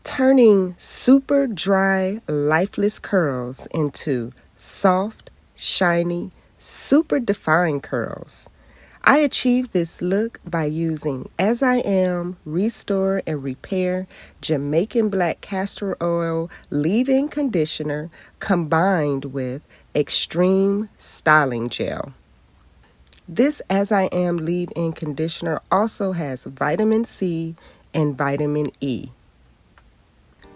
turning super dry, lifeless curls into soft, shiny, super defined curls. I achieved this look by using As I Am Restore and Repair Jamaican Black Castor Oil Leave-In Conditioner combined with Extreme Styling Gel. This As I Am Leave-In Conditioner also has vitamin C and vitamin E.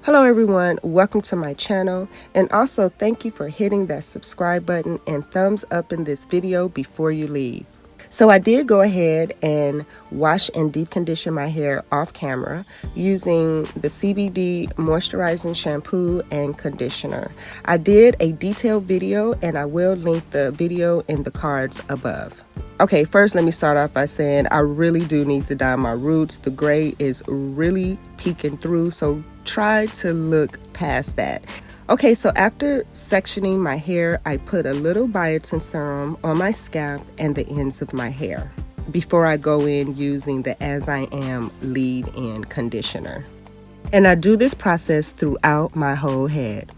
Hello everyone, welcome to my channel, and also thank you for hitting that subscribe button and thumbs up in this video before you leave. So I did go ahead and wash and deep condition my hair off camera using the CBD moisturizing shampoo and conditioner. I did a detailed video and I will link the video in the cards above. Okay, first let me start off by saying I really do need to dye my roots. The gray is really peeking through, so try to look past that. Okay, so after sectioning my hair, I put a little biotin serum on my scalp and the ends of my hair before I go in using the As I Am Leave-In Conditioner. And I do this process throughout my whole head.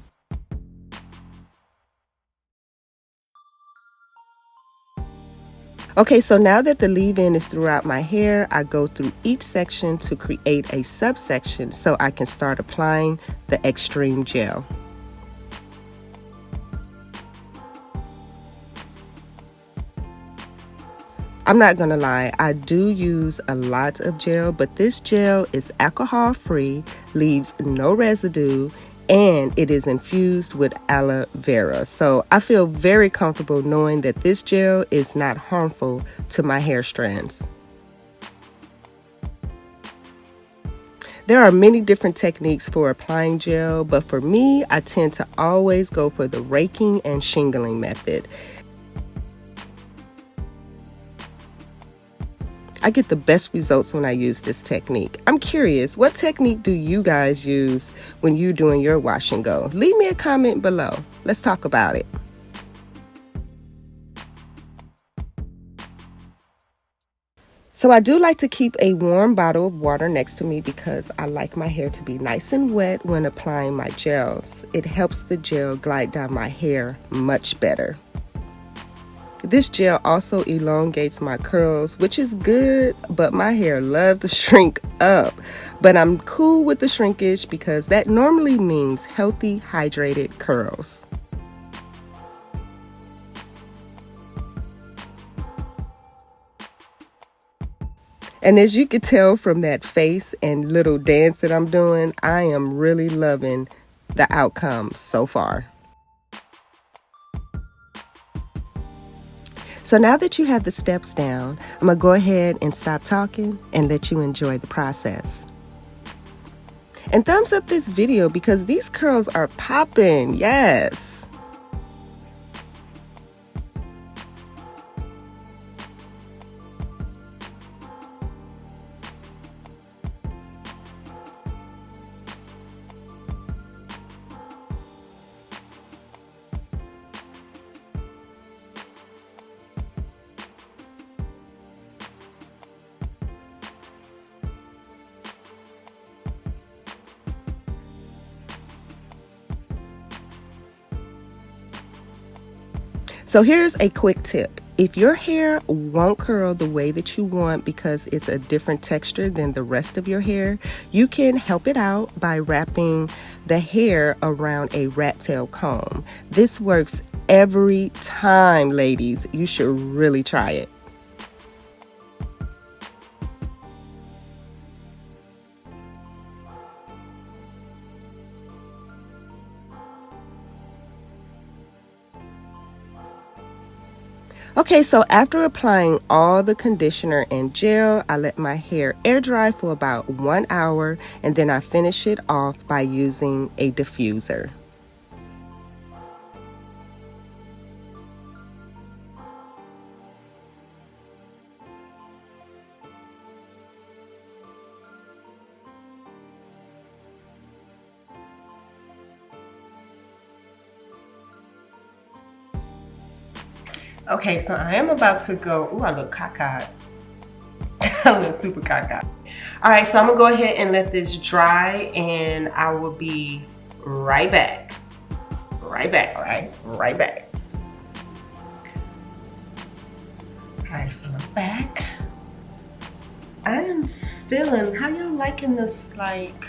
Okay, so now that the leave-in is throughout my hair, I go through each section to create a subsection so I can start applying the extreme gel. I'm not gonna lie, I do use a lot of gel, but this gel is alcohol-free, leaves no residue, and it is infused with aloe vera. So I feel very comfortable knowing that this gel is not harmful to my hair strands. There are many different techniques for applying gel, but for me, I tend to always go for the raking and shingling method. I get the best results when I use this technique. I'm curious, what technique do you guys use when you're doing your wash and go? Leave me a comment below. Let's talk about it. So I do like to keep a warm bottle of water next to me because I like my hair to be nice and wet when applying my gels. It helps the gel glide down my hair much better. This gel also elongates my curls, which is good, but my hair loves to shrink up. But I'm cool with the shrinkage because that normally means healthy, hydrated curls. And as you can tell from that face and little dance that I'm doing, I am really loving the outcome so far. So now that you have the steps down, I'm gonna go ahead and stop talking and let you enjoy the process. And thumbs up this video because these curls are popping, yes. So here's a quick tip. If your hair won't curl the way that you want because it's a different texture than the rest of your hair, you can help it out by wrapping the hair around a rat tail comb. This works every time, ladies. You should really try it. Okay, so after applying all the conditioner and gel, I let my hair air dry for about 1 hour and then I finish it off by using a diffuser. Okay, so I am about to go, ooh, I look cockeyed. I look super cockeyed. All right, so I'm gonna go ahead and let this dry, and I will be right back. Right back, all right? Right back. All right, so I'm back. I am feeling, how y'all liking this like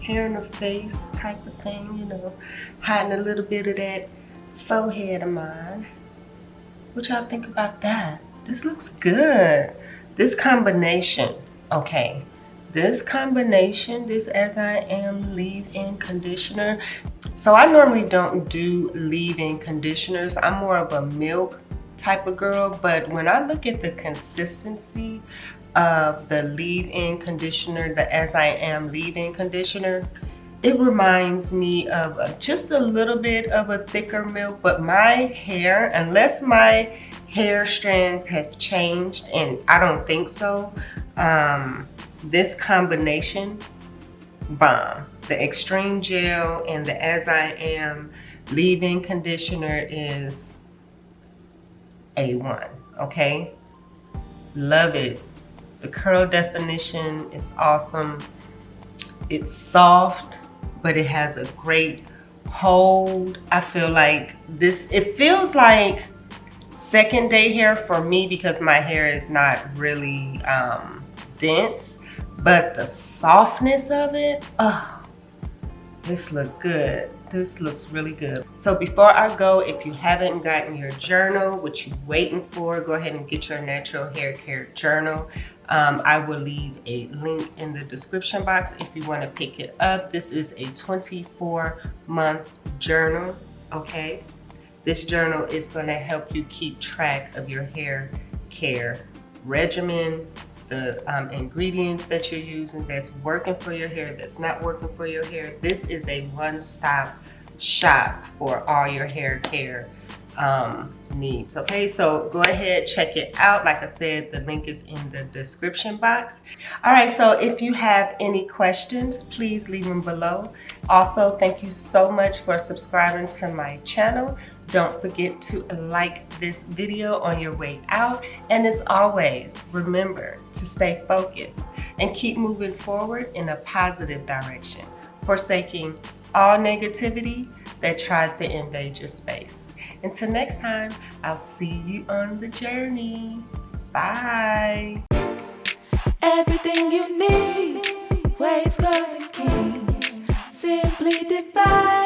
hair in the face type of thing, you know, hiding a little bit of that forehead of mine. What y'all think about that? This looks good. This combination, okay. This combination, this As I Am leave-in conditioner. So I normally don't do leave-in conditioners. I'm more of a milk type of girl, but when I look at the consistency of the leave-in conditioner, the As I Am leave-in conditioner, it reminds me of just a little bit of a thicker milk, but my hair, unless my hair strands have changed, and I don't think so, this combination, bomb. The Extreme Gel and the As I Am leave-in conditioner is A1, okay? Love it. The curl definition is awesome. It's soft, but it has a great hold. I feel like this, it feels like second day hair for me because my hair is not really dense, but the softness of it, oh, this looks good. This looks really good. So before I go, if you haven't gotten your journal, what you waiting for, go ahead and get your natural hair care journal. I will leave a link in the description box if you want to pick it up. This is a 24-month journal, okay? This journal is going to help you keep track of your hair care regimen, the ingredients that you're using that's working for your hair, that's not working for your hair. This is a one-stop shop for all your hair care needs, okay? So go ahead, check it out. Like I said, the link is in the description box. All right, so if you have any questions, please leave them below. Also, thank you so much for subscribing to my channel. Don't forget to like this video on your way out. And as always, remember to stay focused and keep moving forward in a positive direction, forsaking all negativity that tries to invade your space. Until next time, I'll see you on the journey. Bye. Everything you need, waves, curves, and kings, simply divine.